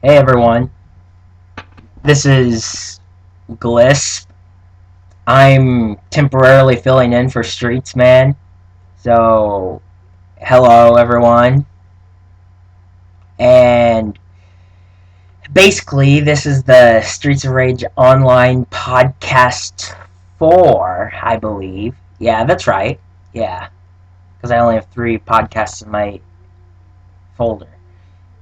Hey everyone, this is Gliss. I'm temporarily filling in for Streetsman. So, hello everyone. And basically, this is the Streets of Rage Online Podcast 4, I believe. Yeah, that's right. Yeah, because I only have 3 podcasts in my folder.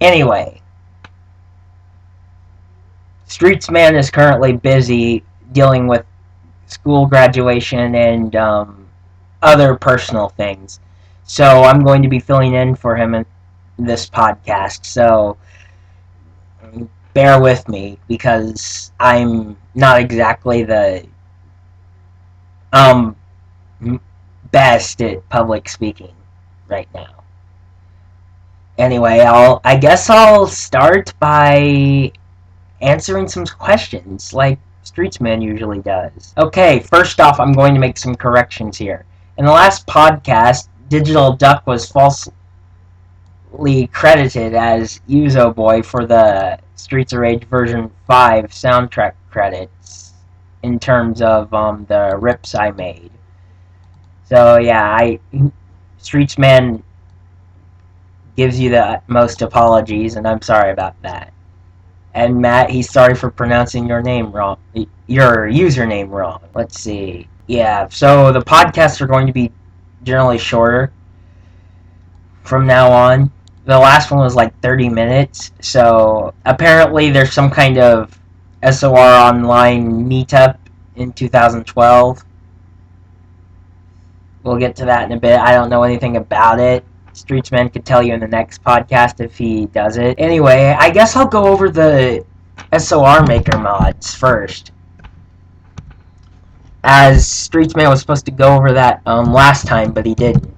Anyway, Streetsman is currently busy dealing with school graduation and other personal things. So I'm going to be filling in for him in this podcast. So bear with me because I'm not exactly the um best at public speaking right now. Anyway, I guess I'll start by answering some questions like Streetsman usually does. Okay, first off, I'm going to make some corrections here. In the last podcast, Digital Duck was falsely credited as Yuzo Boy for the Streets of Rage version 5 soundtrack credits in terms of the rips I made. So yeah, Streetsman gives you the utmost apologies, and I'm sorry about that. And Matt, he's sorry for pronouncing your name wrong, your username wrong. Let's see. Yeah, so the podcasts are going to be generally shorter from now on. The last one was like 30 minutes, so apparently there's some kind of SOR online meetup in 2012. We'll get to that in a bit. I don't know anything about it. Streetsman could tell you in the next podcast if he does it. Anyway, I guess I'll go over the SOR Maker mods first. As Streetsman was supposed to go over that last time, but he didn't.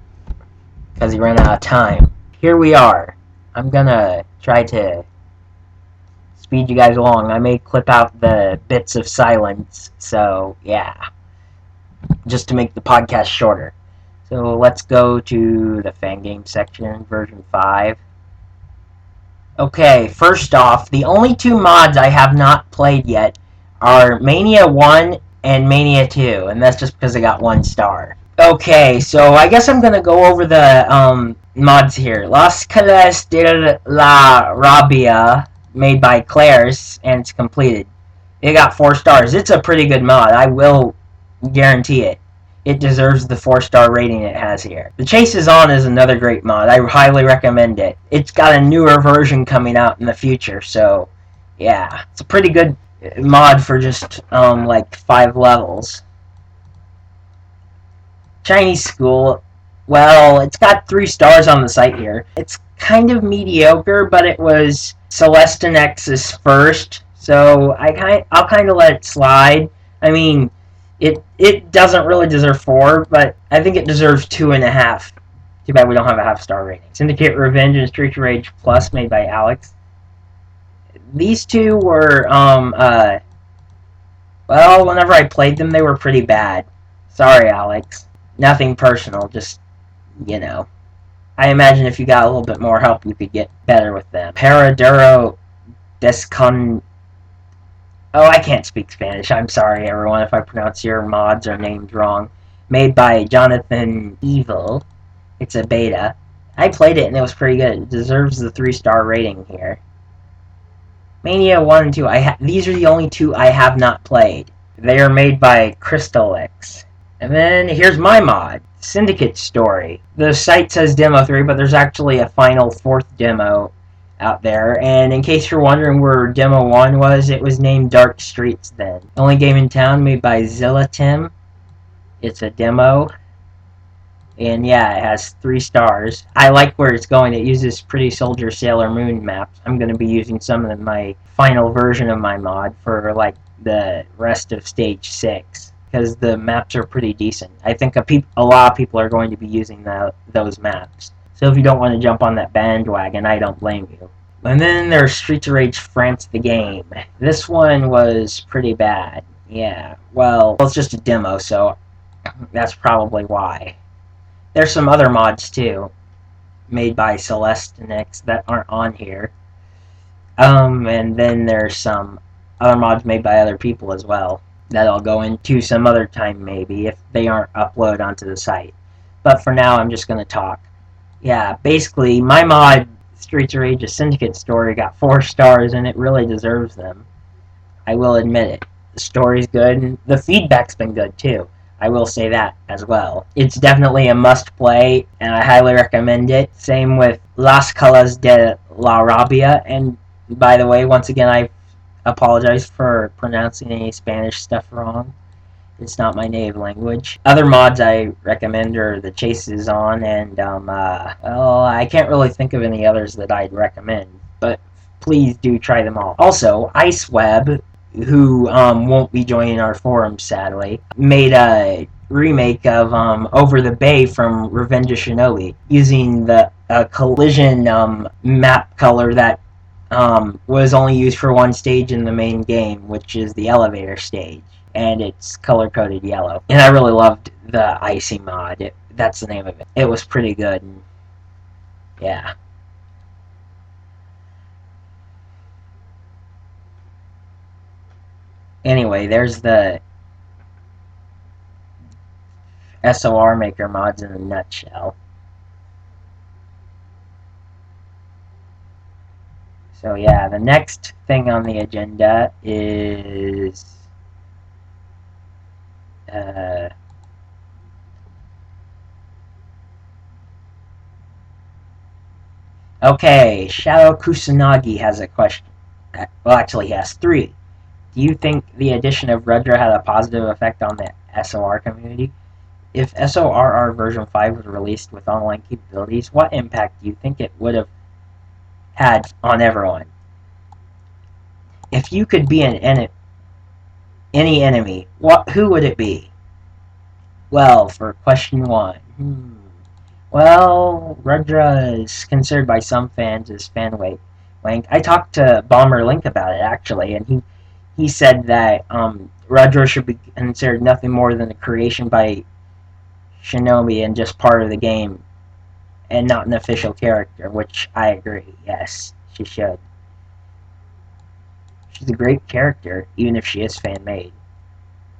Because he ran out of time. Here we are. I'm gonna try to speed you guys along. I may clip out the bits of silence, so yeah. Just to make the podcast shorter. So let's go to the Fangame section, version 5. Okay, first off, the only 2 mods I have not played yet are Mania 1 and Mania 2, and that's just because I got 1 star. Okay, so I guess I'm gonna go over the mods here. Las Calles de la Rabia, made by Claire's, and it's completed. It got 4 stars. It's a pretty good mod. I will guarantee it. It deserves the 4-star rating it has here. The Chase is On is another great mod. I highly recommend it. It's got a newer version coming out in the future, so yeah. It's a pretty good mod for just like 5 levels. Chinese School, well, it's got 3 stars on the site here. It's kind of mediocre, but it was Celestin X's first, so I'll kind of let it slide. I mean, it doesn't really deserve 4, but I think it deserves 2.5. Too bad we don't have a half-star rating. Syndicate Revenge and Street Rage Plus, made by Alex. These 2 were, well, whenever I played them, they were pretty bad. Sorry, Alex. Nothing personal, just, you know. I imagine if you got a little bit more help, you could get better with them. Paradero Descon... Oh, I can't speak Spanish. I'm sorry, everyone, if I pronounce your mods or names wrong. Made by Jonathan Evil. It's a beta. I played it, and it was pretty good. It deserves the 3-star rating here. Mania 1 and 2. These are the only 2 I have not played. They are made by Crystalix. And then here's my mod, Syndicate Story. The site says Demo 3, but there's actually a final 4th demo out there. And in case you're wondering where Demo 1 was, it was named Dark Streets then. Only game in town, made by Zilla Tim. It's a demo. And yeah, it has 3 stars. I like where it's going. It uses Pretty Soldier Sailor Moon maps. I'm going to be using some of my final version of my mod for like the rest of Stage 6. Because the maps are pretty decent. I think a lot of people are going to be using those maps. So if you don't want to jump on that bandwagon, I don't blame you. And then there's Streets of Rage France the game. This one was pretty bad. Yeah, well, it's just a demo, so that's probably why. There's some other mods too, made by Celestinix that aren't on here. And then there's some other mods made by other people as well that I'll go into some other time maybe if they aren't uploaded onto the site. But for now, I'm just going to talk. Yeah, basically, my mod, Streets of Rage: A Syndicate story, got 4 stars, and it really deserves them. I will admit it. The story's good, and the feedback's been good too. I will say that as well. It's definitely a must play, and I highly recommend it. Same with Las Calas de la Rabia, and by the way, once again, I apologize for pronouncing any Spanish stuff wrong. It's not my native language. Other mods I recommend are the Chases on, and well, I can't really think of any others that I'd recommend, but please do try them all. Also, Iceweb, who won't be joining our forum sadly, made a remake of Over the Bay from Revenge of Shinobi using the collision map color that was only used for one stage in the main game, which is the elevator stage, and it's color coded yellow. And I really loved the Icy mod. That's the name of it. It was pretty good. And yeah. Anyway, there's the SOR Maker mods in a nutshell. So yeah, the next thing on the agenda is okay, Shadow Kusanagi has a question. Well, actually, he has 3. Do you think the addition of Rudra had a positive effect on the SOR community? If SORR version 5 was released with online capabilities, what impact do you think it would have had on everyone? If you could be any enemy, who would it be? Well, for question 1, well, Rudra is considered by some fans as fanway wank. I talked to Bomber Link about it actually, and he said that Rudra should be considered nothing more than a creation by Shinobi and just part of the game, and not an official character, which I agree. Yes, she should. She's a great character, even if she is fan-made.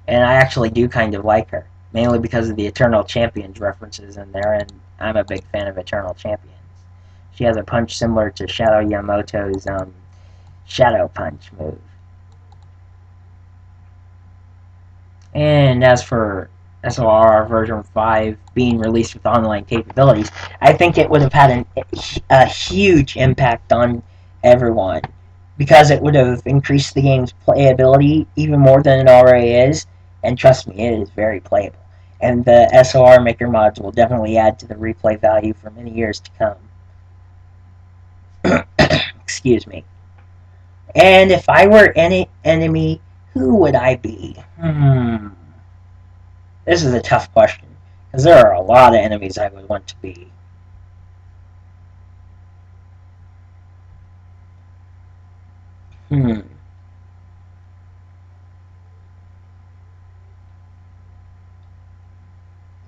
And I actually do kind of like her, mainly because of the Eternal Champions references in there, and I'm a big fan of Eternal Champions. She has a punch similar to Shadow Yamamoto's Shadow Punch move. And as for SOR version 5 being released with online capabilities, I think it would have had a huge impact on everyone because it would have increased the game's playability even more than it already is, and trust me, it is very playable. And the SOR Maker mods will definitely add to the replay value for many years to come. Excuse me. And if I were any enemy, who would I be? This is a tough question, because there are a lot of enemies I would want to be. Hmm.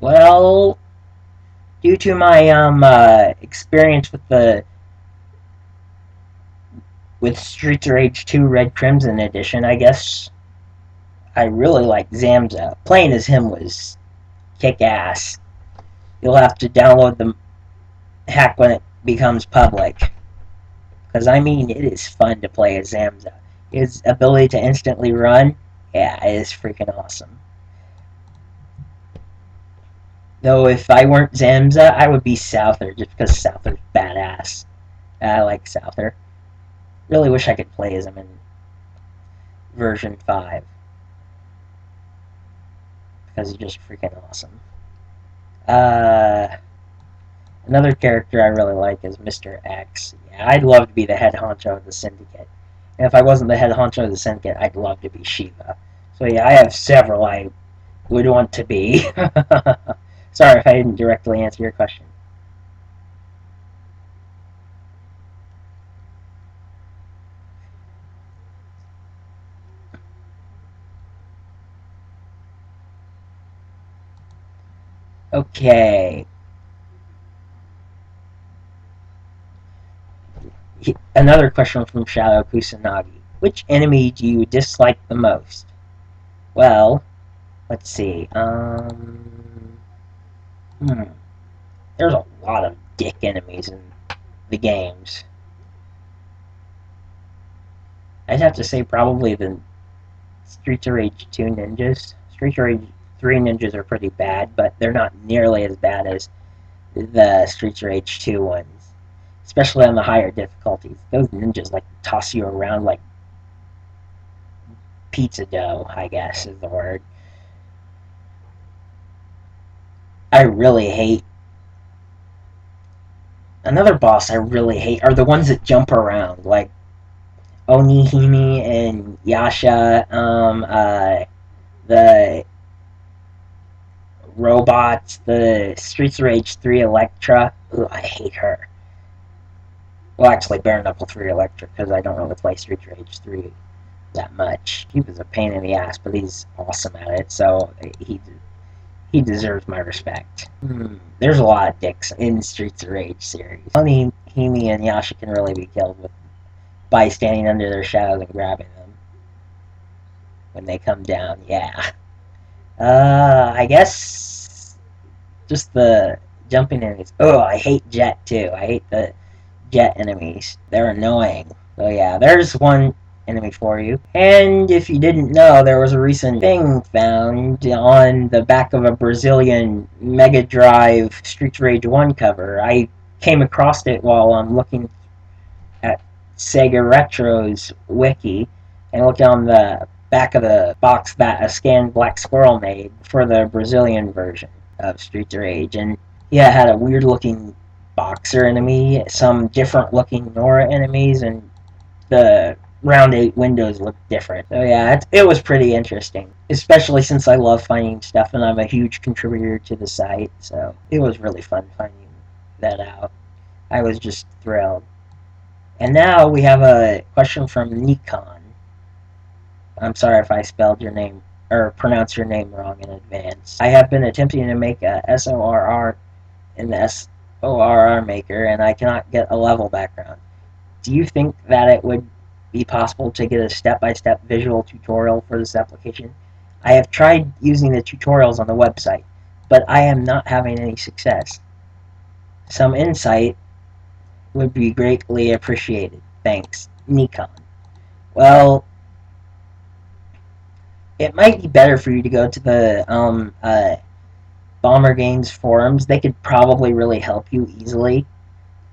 Well, due to my experience with Streets of Rage 2 Red Crimson Edition, I guess I really like Zamza. Playing as him was kick ass. You'll have to download the hack when it becomes public. Because, I mean, it is fun to play as Zamza. His ability to instantly run, yeah, it is freaking awesome. Though if I weren't Zamza, I would be Souther, just because Souther's badass. I like Souther. Really wish I could play as him in version 5. Because he's just freaking awesome. Another character I really like is Mr. X. Yeah, I'd love to be the head honcho of the Syndicate. And if I wasn't the head honcho of the Syndicate, I'd love to be Shiva. So yeah, I have several I would want to be. Sorry if I didn't directly answer your question. Okay. Another question from Shadow Kusanagi. Which enemy do you dislike the most? Well, let's see. There's a lot of dick enemies in the games. I'd have to say probably the Streets of Rage 2 ninjas. Streets of Rage 3 ninjas are pretty bad, but they're not nearly as bad as the Streets of Rage 2 ones. Especially on the higher difficulties. Those ninjas like toss you around like pizza dough, I guess is the word. I really hate. Another boss I really hate are the ones that jump around, like Onihime and Yasha, the robots, the Streets of Rage 3 Electra. Ooh, I hate her. Well, actually, Bare Knuckle 3 Electra, because I don't really play Streets of Rage 3 that much. He was a pain in the ass, but he's awesome at it, so he deserves my respect. There's a lot of dicks in Streets of Rage series. Only Hime and Yasha can really be killed by standing under their shadows and grabbing them when they come down. Yeah. I guess just the jumping enemies. Oh, I hate Jet too. I hate the Jet enemies. They're annoying. So yeah, there's one enemy for you. And if you didn't know, there was a recent thing found on the back of a Brazilian Mega Drive Streets of Rage 1 cover. I came across it while I'm looking at Sega Retro's wiki and looked on the back of the box that a scanned Black Squirrel made for the Brazilian version of Streets of Rage. And yeah, it had a weird looking boxer enemy, some different looking Nora enemies, and the round 8 windows look different. So yeah, it was pretty interesting, especially since I love finding stuff and I'm a huge contributor to the site, so it was really fun finding that out. I was just thrilled. And now we have a question from Nikon. I'm sorry if I spelled your name or pronounced your name wrong in advance. I have been attempting to make a SORR in the SORR maker and I cannot get a level background. Do you think that it would be possible to get a step-by-step visual tutorial for this application? I have tried using the tutorials on the website, but I am not having any success. Some insight would be greatly appreciated. Thanks, Nikon. Well, it might be better for you to go to the Bomber Games forums. They could probably really help you easily.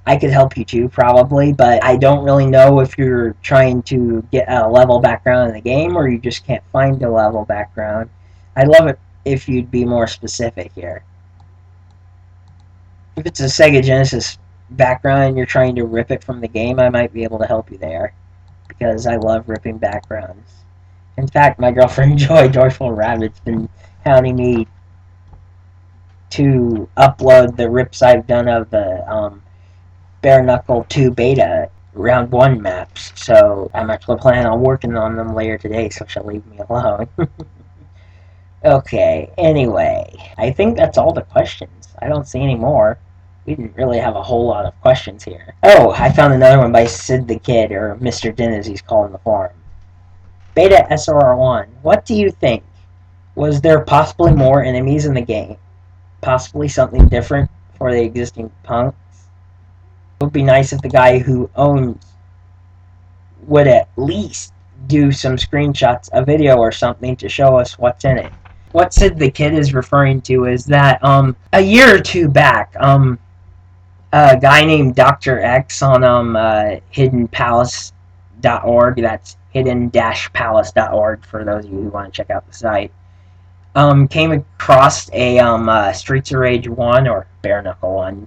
I could help you too, probably, but I don't really know if you're trying to get a level background in the game or you just can't find a level background. I'd love it if you'd be more specific here. If it's a Sega Genesis background and you're trying to rip it from the game, I might be able to help you there, because I love ripping backgrounds. In fact, my girlfriend Joy, Joyful Rabbit's been hounding me to upload the rips I've done of the Bare Knuckle 2 beta round 1 maps, so I'm actually planning on working on them later today, so she'll leave me alone. Okay, anyway, I think that's all the questions. I don't see any more. We didn't really have a whole lot of questions here. Oh, I found another one by Sid the Kid, or Mr. Din as he's called in the forum. Beta SOR1, what do you think? Was there possibly more enemies in the game? Possibly something different for the existing punks? It would be nice if the guy who owns would at least do some screenshots, a video or something to show us what's in it. What Sid the Kid is referring to is that a year or two back, a guy named Dr. X on hiddenpalace.org, that's hidden-palace.org for those of you who want to check out the site, came across a Streets of Rage 1 or Bare Knuckle 1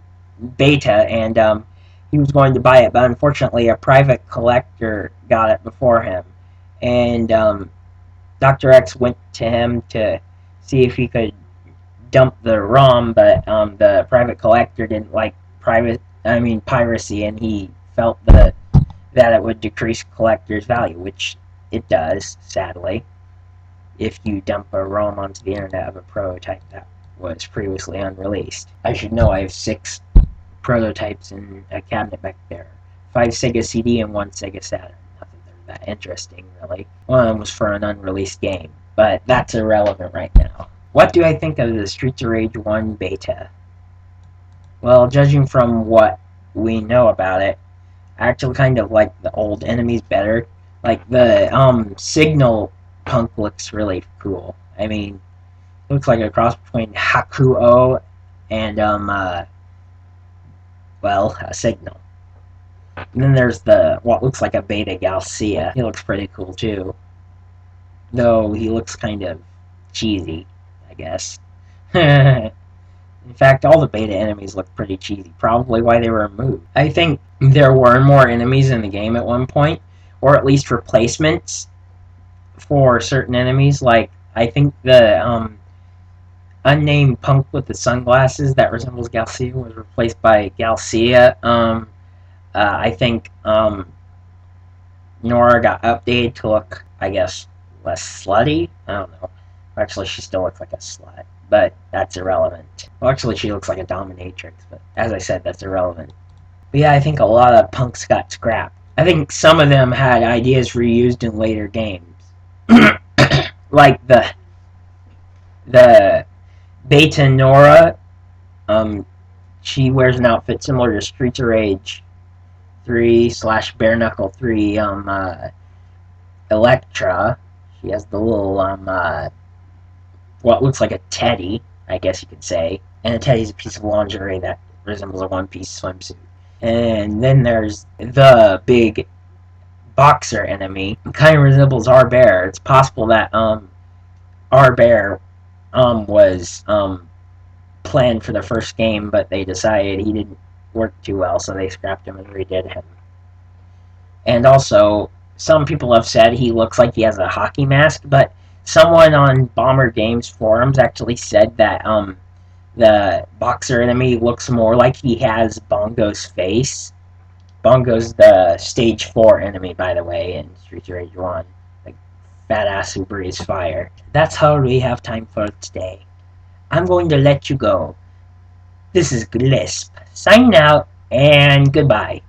beta, and he was going to buy it, but unfortunately a private collector got it before him. And Dr. X went to him to see if he could dump the ROM, but the private collector didn't like piracy, and he felt that it would decrease collector's value, which it does, sadly, if you dump a ROM onto the internet of a prototype that was previously unreleased. I should know I have 6 prototypes in a cabinet back there. 5 Sega CD and 1 Sega Saturn. Nothing that interesting, really. One of them was for an unreleased game, but that's irrelevant right now. What do I think of the Streets of Rage 1 beta? Well, judging from what we know about it, I actually kind of like the old enemies better. Like the Signal punk looks really cool. I mean, it looks like a cross between Hakuo and a Signal. And then there's the what looks like a Beta Galcia. He looks pretty cool too, though he looks kind of cheesy, I guess. In fact, all the beta enemies look pretty cheesy, probably why they were removed. I think there were more enemies in the game at one point, or at least replacements for certain enemies. Like, I think the unnamed punk with the sunglasses that resembles Galcia was replaced by Galcia. I think Nora got updated to look, I guess, less slutty. I don't know. Actually, she still looks like a slut, but that's irrelevant. Well, actually, she looks like a dominatrix, but as I said, that's irrelevant. But yeah, I think a lot of punks got scrapped. I think some of them had ideas reused in later games. Like the Beta Nora, she wears an outfit similar to Streets of Rage 3 / Bare Knuckle 3 Electra. She has the little what looks like a teddy, I guess you could say. And a teddy's a piece of lingerie that resembles a one-piece swimsuit. And then there's the big boxer enemy. It kind of resembles our bear. It's possible that our bear was planned for the first game, but they decided he didn't work too well, so they scrapped him and redid him. And also, some people have said he looks like he has a hockey mask, but someone on Bomber Games forums actually said that the boxer enemy looks more like he has Bongo's face. Bongo's the Stage 4 enemy, by the way, in Streets of Rage 1. Like, badass who breathes fire. That's all we have time for today. I'm going to let you go. This is Glisp, signing out, and goodbye.